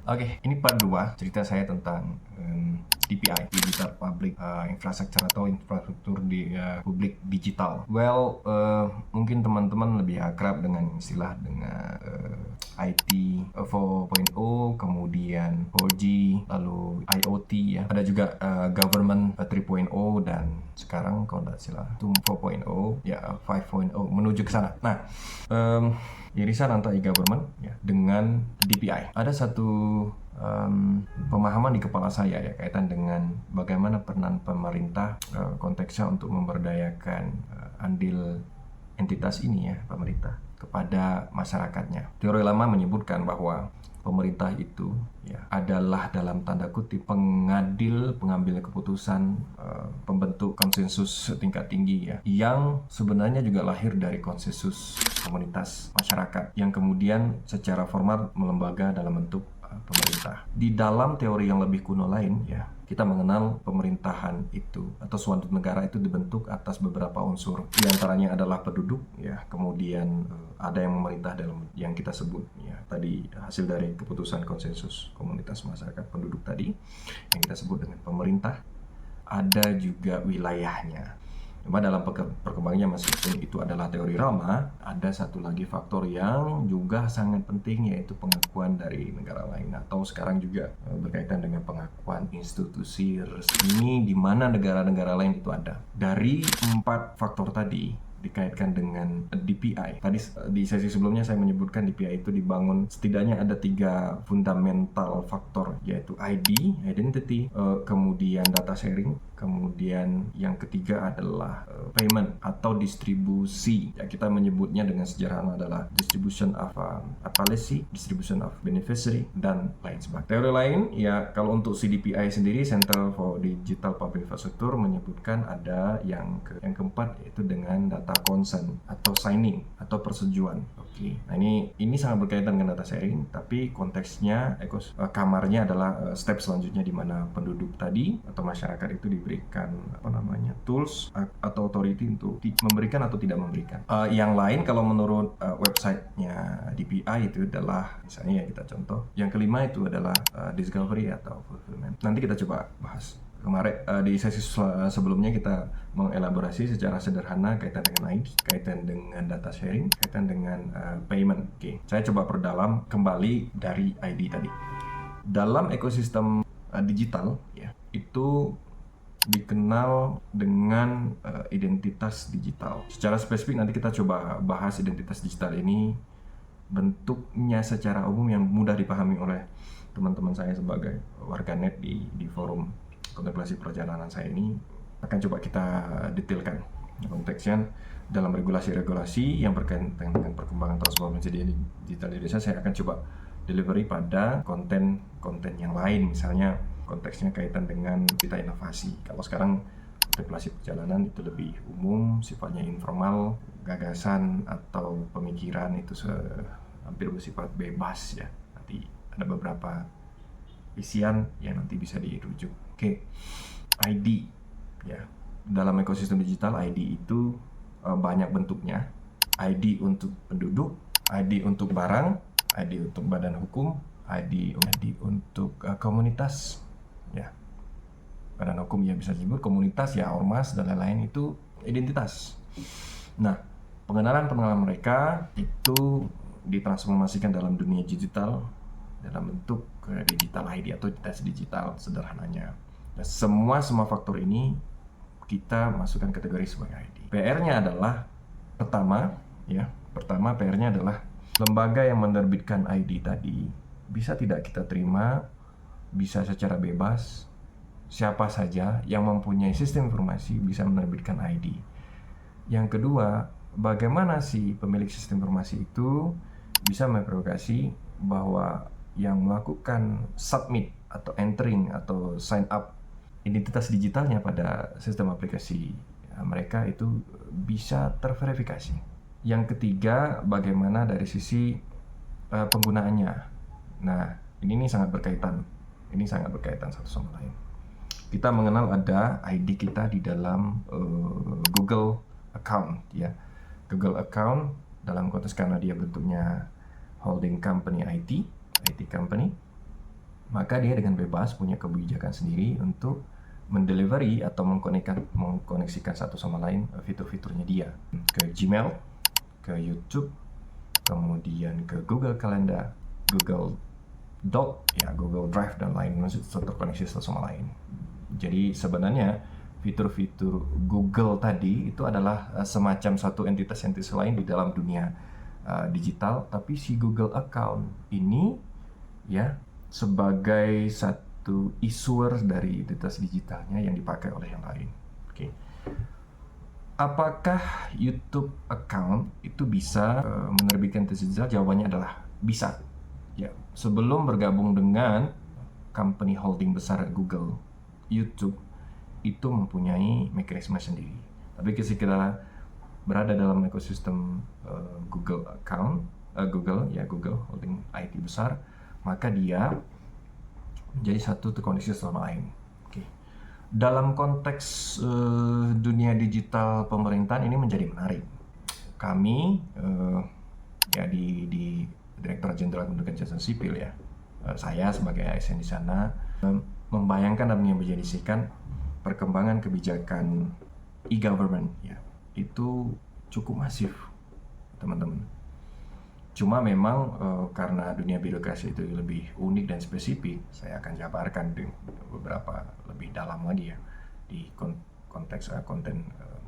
Oke, ini part 2 cerita saya tentang DPI, Digital Public Infrastructure atau infrastruktur di publik digital. Well, mungkin teman-teman lebih akrab dengan istilah dengan IT 4.0, kemudian 4G, lalu IoT ya. Ada juga government 3.0 dan sekarang kalau tidak salah itu 4.0 ya 5.0 menuju ke sana. Nah, irisan antara e-government ya dengan DPI. Ada satu pemahaman di kepala saya ya kaitan dengan bagaimana peran pemerintah konteksnya untuk memberdayakan andil entitas ini ya, pemerintah kepada masyarakatnya. Teori lama menyebutkan bahwa pemerintah itu ya adalah dalam tanda kutip pengambil keputusan, pembentuk konsensus tingkat tinggi ya, yang sebenarnya juga lahir dari konsensus komunitas masyarakat yang kemudian secara formal melembaga dalam bentuk pemerintah. Di dalam teori yang lebih kuno lain ya, kita mengenal pemerintahan itu atau suatu negara itu dibentuk atas beberapa unsur. Di antaranya adalah penduduk ya, kemudian ada yang memerintah dalam yang kita sebut ya tadi hasil dari keputusan konsensus komunitas masyarakat penduduk tadi yang kita sebut dengan pemerintah. Ada juga wilayahnya. Cuma dalam perkembangannya meskipun itu adalah teori lama, ada satu lagi faktor yang juga sangat penting yaitu pengakuan dari negara lain atau sekarang juga berkaitan dengan pengakuan institusi resmi di mana negara-negara lain itu ada. Dari 4 faktor tadi dikaitkan dengan DPI. Tadi di sesi sebelumnya saya menyebutkan DPI itu dibangun setidaknya ada 3 fundamental faktor yaitu ID, identity, kemudian data sharing, kemudian yang ketiga adalah payment atau distribusi. Ya, kita menyebutnya dengan sederhana adalah distribution of policy, distribution of beneficiary dan lain sebagainya. Teori lain ya kalau untuk CDPI sendiri Center for Digital Public Infrastructure menyebutkan ada yang keempat yaitu dengan data consent atau signing atau persetujuan. Oke. Nah, ini sangat berkaitan dengan data sharing tapi konteksnya kamarnya adalah step selanjutnya di mana penduduk tadi atau masyarakat itu diberikan tools atau authority untuk memberikan atau tidak memberikan. Yang lain kalau menurut websitenya DPI itu adalah misalnya ya kita contoh. Yang kelima itu adalah discovery atau fulfillment. Nanti kita coba bahas. Kemarin di sesi sebelumnya kita mengelaborasi secara sederhana kaitan dengan ID, kaitan dengan data sharing, kaitan dengan payment. Oke, saya coba perdalam kembali dari ID tadi. Dalam ekosistem digital ya, itu dikenal dengan identitas digital. Secara spesifik nanti kita coba bahas identitas digital ini bentuknya secara umum yang mudah dipahami oleh teman-teman saya sebagai warganet di forum kontemplasi perjalanan saya ini akan coba kita detailkan konteksnya dalam regulasi-regulasi yang berkaitan dengan perkembangan transformasi digital di Indonesia. Saya akan coba delivery pada konten-konten yang lain, misalnya konteksnya kaitan dengan kita inovasi. Kalau sekarang kontemplasi perjalanan itu lebih umum, sifatnya informal, gagasan atau pemikiran itu hampir bersifat bebas ya. Nanti ada beberapa isian yang nanti bisa dirujuk. Oke, ID ya. Dalam ekosistem digital ID itu banyak bentuknya. ID untuk penduduk, ID untuk barang, ID untuk badan hukum, ID untuk komunitas ya. Badan hukum ya bisa disebut komunitas ya, ormas dan lain-lain itu identitas. Nah, pengenalan mereka itu ditransformasikan dalam dunia digital dalam bentuk digital ID atau identitas digital sederhananya. Dan semua faktor ini kita masukkan kategori sebagai ID. PR-nya adalah pertama PR-nya adalah lembaga yang menerbitkan ID tadi bisa tidak kita terima, bisa secara bebas, siapa saja yang mempunyai sistem informasi bisa menerbitkan ID. Yang kedua, bagaimana si pemilik sistem informasi itu bisa memverifikasi bahwa yang melakukan submit atau entering atau sign up identitas digitalnya pada sistem aplikasi mereka itu bisa terverifikasi. Yang ketiga, bagaimana dari sisi penggunaannya. Nah, ini sangat berkaitan. Ini sangat berkaitan satu sama lain. Kita mengenal ada ID kita di dalam Google account ya. Google account dalam konteks karena dia bentuknya holding company IT company maka dia dengan bebas punya kebijakan sendiri untuk mendelivery atau mengkoneksikan satu sama lain fitur-fiturnya dia ke Gmail, ke YouTube, kemudian ke Google Calendar, Google Doc, ya Google Drive dan lain, maksud terkoneksi satu sama lain. Jadi sebenarnya fitur-fitur Google tadi itu adalah semacam satu entitas lain di dalam dunia digital, tapi si Google account ini ya sebagai satu issuer dari identitas digitalnya yang dipakai oleh yang lain. Oke. Apakah YouTube account itu bisa menerbitkan identitas digital? Jawabannya adalah bisa. Ya, sebelum bergabung dengan company holding besar Google, YouTube itu mempunyai mekanisme sendiri. Tapi ketika kita berada dalam ekosistem Google account, Google holding IT besar, maka dia menjadi satu terkoneksi sama lain. Oke. Dalam konteks dunia digital pemerintahan ini menjadi menarik. Kami ya di Direktorat Jenderal Kependudukan Catatan Sipil ya, saya sebagai ASN di sana membayangkan dan memvisualisasikan perkembangan kebijakan e-government ya, itu cukup masif teman-teman. Cuma memang karena dunia birokrasi itu lebih unik dan spesifik, saya akan jabarkan di beberapa lebih dalam lagi ya di konteks konten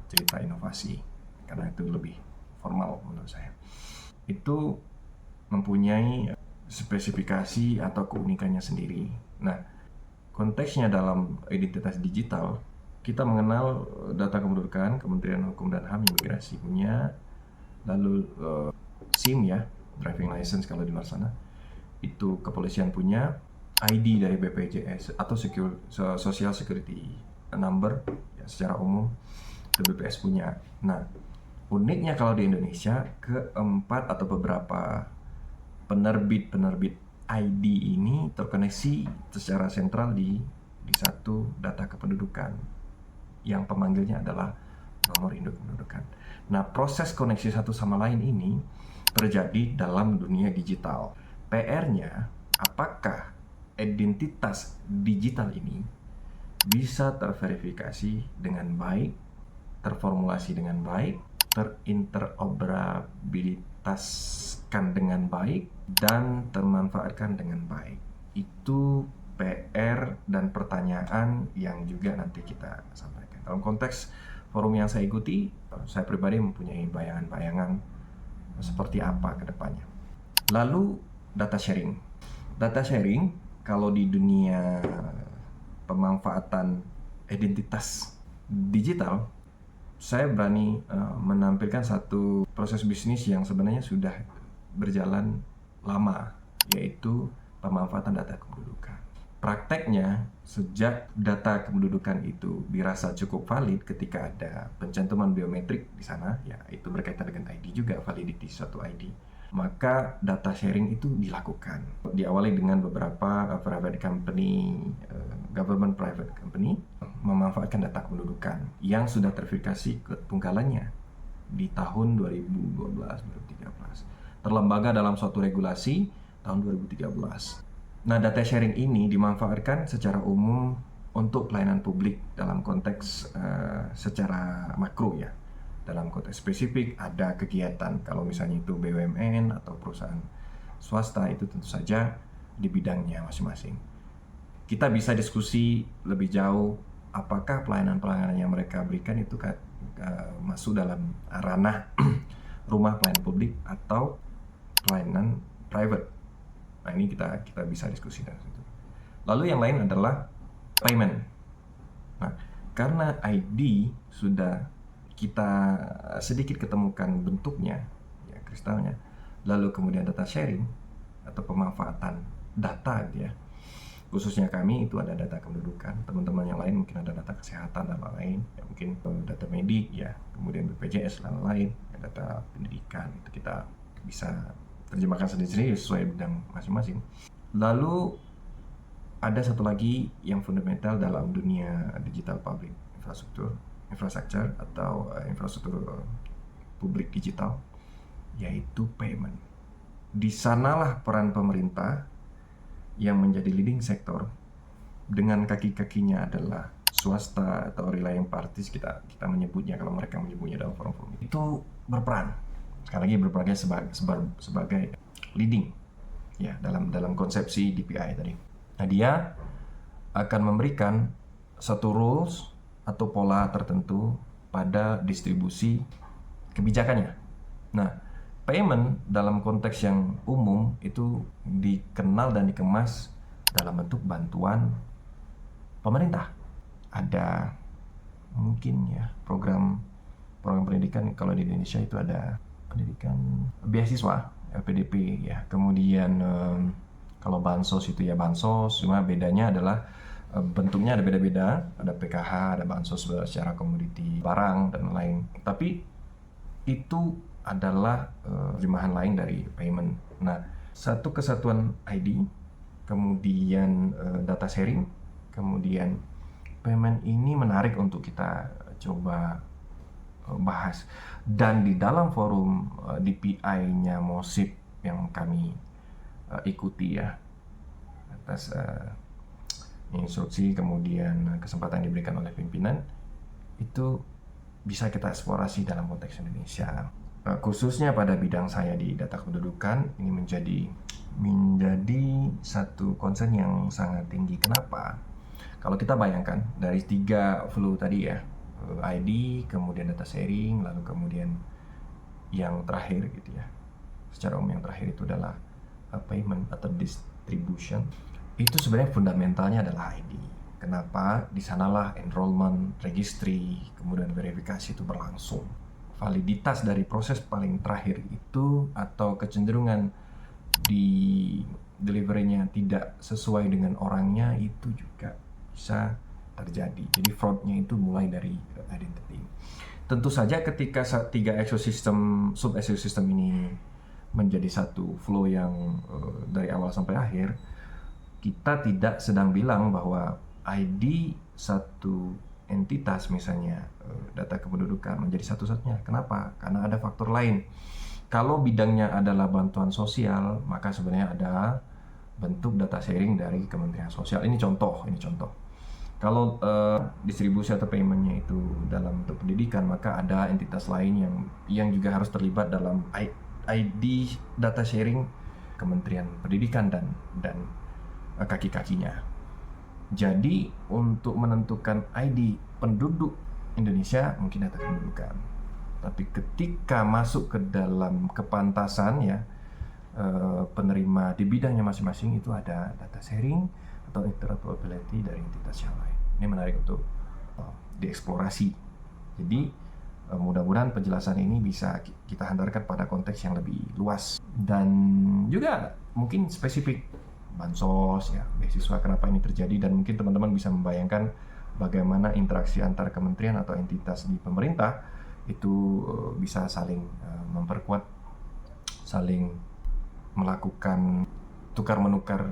cerita inovasi, karena itu lebih formal menurut saya. Itu mempunyai spesifikasi atau keunikannya sendiri. Nah, konteksnya dalam identitas digital, kita mengenal data kependudukan, Kementerian Hukum dan HAM, Imigrasi punya, lalu SIM ya, driving license kalau di luar sana, itu kepolisian punya, ID dari BPJS atau Social Security Number ya, secara umum itu BPS punya. Nah, uniknya kalau di Indonesia, keempat atau beberapa penerbit ID ini terkoneksi secara sentral di satu data kependudukan yang pemanggilnya adalah nomor induk kependudukan. Nah, proses koneksi satu sama lain ini terjadi dalam dunia digital. PR-nya, apakah identitas digital ini bisa terverifikasi dengan baik, terformulasi dengan baik, terinteroperabilitaskan dengan baik, dan termanfaatkan dengan baik. Itu PR dan pertanyaan yang juga nanti kita sampaikan. Dalam konteks forum yang saya ikuti, saya pribadi mempunyai bayangan-bayangan seperti apa ke depannya. Lalu data sharing. Data sharing kalau di dunia pemanfaatan identitas digital, saya berani menampilkan satu proses bisnis yang sebenarnya sudah berjalan lama, yaitu pemanfaatan data kependudukan. Prakteknya, sejak data kependudukan itu dirasa cukup valid ketika ada pencantuman biometrik di sana, ya itu berkaitan dengan ID juga, validity suatu ID, maka data sharing itu dilakukan. Diawali dengan beberapa private company, government private company, memanfaatkan data kependudukan yang sudah terverifikasi ketunggalannya di tahun 2012-2013. Terlembaga dalam suatu regulasi tahun 2013. Nah, data sharing ini dimanfaatkan secara umum untuk pelayanan publik dalam konteks secara makro ya. Dalam konteks spesifik ada kegiatan, kalau misalnya itu BUMN atau perusahaan swasta, itu tentu saja di bidangnya masing-masing. Kita bisa diskusi lebih jauh apakah pelayanan-pelayanan yang mereka berikan itu masuk dalam ranah rumah pelayanan publik atau pelayanan private. Nah, ini kita bisa diskusi dari situ. Lalu yang lain adalah payment. Nah, karena ID sudah kita sedikit ketemukan bentuknya, ya kristalnya, lalu kemudian data sharing atau pemanfaatan data ya, khususnya kami itu ada data kependudukan, teman-teman yang lain mungkin ada data kesehatan dan lain-lain, ya mungkin data medik ya, kemudian BPJS dan lain-lain, ya, data pendidikan, itu kita bisa terjemahkan sendiri-sendiri sesuai bidang masing-masing. Lalu ada satu lagi yang fundamental dalam dunia digital public infrastructure atau infrastruktur publik digital, yaitu payment. Di sanalah peran pemerintah yang menjadi leading sektor dengan kaki-kakinya adalah swasta atau relying parties, kita menyebutnya, kalau mereka menyebutnya dalam forum-forum itu berperan, sekali lagi berperan sebagai leading ya dalam konsepsi DPI tadi. Nah, dia akan memberikan satu rules atau pola tertentu pada distribusi kebijakannya. Nah, payment dalam konteks yang umum itu dikenal dan dikemas dalam bentuk bantuan pemerintah. Ada mungkin ya program pendidikan, kalau di Indonesia itu ada pendidikan beasiswa LPDP ya. Kemudian kalau bansos itu ya bansos, cuma bedanya adalah bentuknya ada beda-beda. Ada PKH, ada bansos secara komoditi barang dan lain. Tapi itu adalah terjemahan lain dari payment. Nah, satu kesatuan ID, kemudian data sharing, kemudian payment ini menarik untuk kita coba bahas. Dan di dalam forum DPI-nya MOSIP yang kami ikuti ya, atas instruksi kemudian kesempatan diberikan oleh pimpinan, itu bisa kita eksplorasi dalam konteks Indonesia. Khususnya pada bidang saya di data kependudukan, ini menjadi satu concern yang sangat tinggi. Kenapa? Kalau kita bayangkan dari 3 flow tadi ya, ID, kemudian data sharing, lalu kemudian yang terakhir gitu ya, secara umum yang terakhir itu adalah payment atau distribution. Itu sebenarnya fundamentalnya adalah ID. Kenapa? Di sanalah enrollment, registry, kemudian verifikasi itu berlangsung. Validitas dari proses paling terakhir itu atau kecenderungan di delivery-nya tidak sesuai dengan orangnya itu juga bisa terjadi. Jadi fraud-nya itu mulai dari identity. Tentu saja ketika 3 ekosistem, sub ekosistem ini menjadi satu flow yang dari awal sampai akhir, kita tidak sedang bilang bahwa ID satu entitas, misalnya data kependudukan, menjadi satu-satunya. Kenapa? Karena ada faktor lain. Kalau bidangnya adalah bantuan sosial, maka sebenarnya ada bentuk data sharing dari Kementerian Sosial. Ini contoh. Kalau distribusi atau paymentnya itu dalam bentuk pendidikan, maka ada entitas lain yang juga harus terlibat dalam ID data sharing Kementerian Pendidikan dan kaki-kakinya. Jadi untuk menentukan ID penduduk Indonesia mungkin data kependudukan, tapi ketika masuk ke dalam kepantasan ya, penerima di bidangnya masing-masing, itu ada data sharing atau interoperability dari entitas yang lain. Ini menarik untuk dieksplorasi. Jadi mudah-mudahan penjelasan ini bisa kita hantarkan pada konteks yang lebih luas dan juga mungkin spesifik bansos ya, beasiswa, kenapa ini terjadi, dan mungkin teman-teman bisa membayangkan bagaimana interaksi antar kementerian atau entitas di pemerintah itu bisa saling memperkuat, saling melakukan tukar-menukar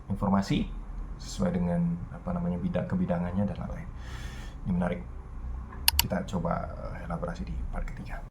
informasi sesuai dengan bidang kebidangannya dan lain-lain. Ini menarik. Kita coba elaborasi di part ketiga.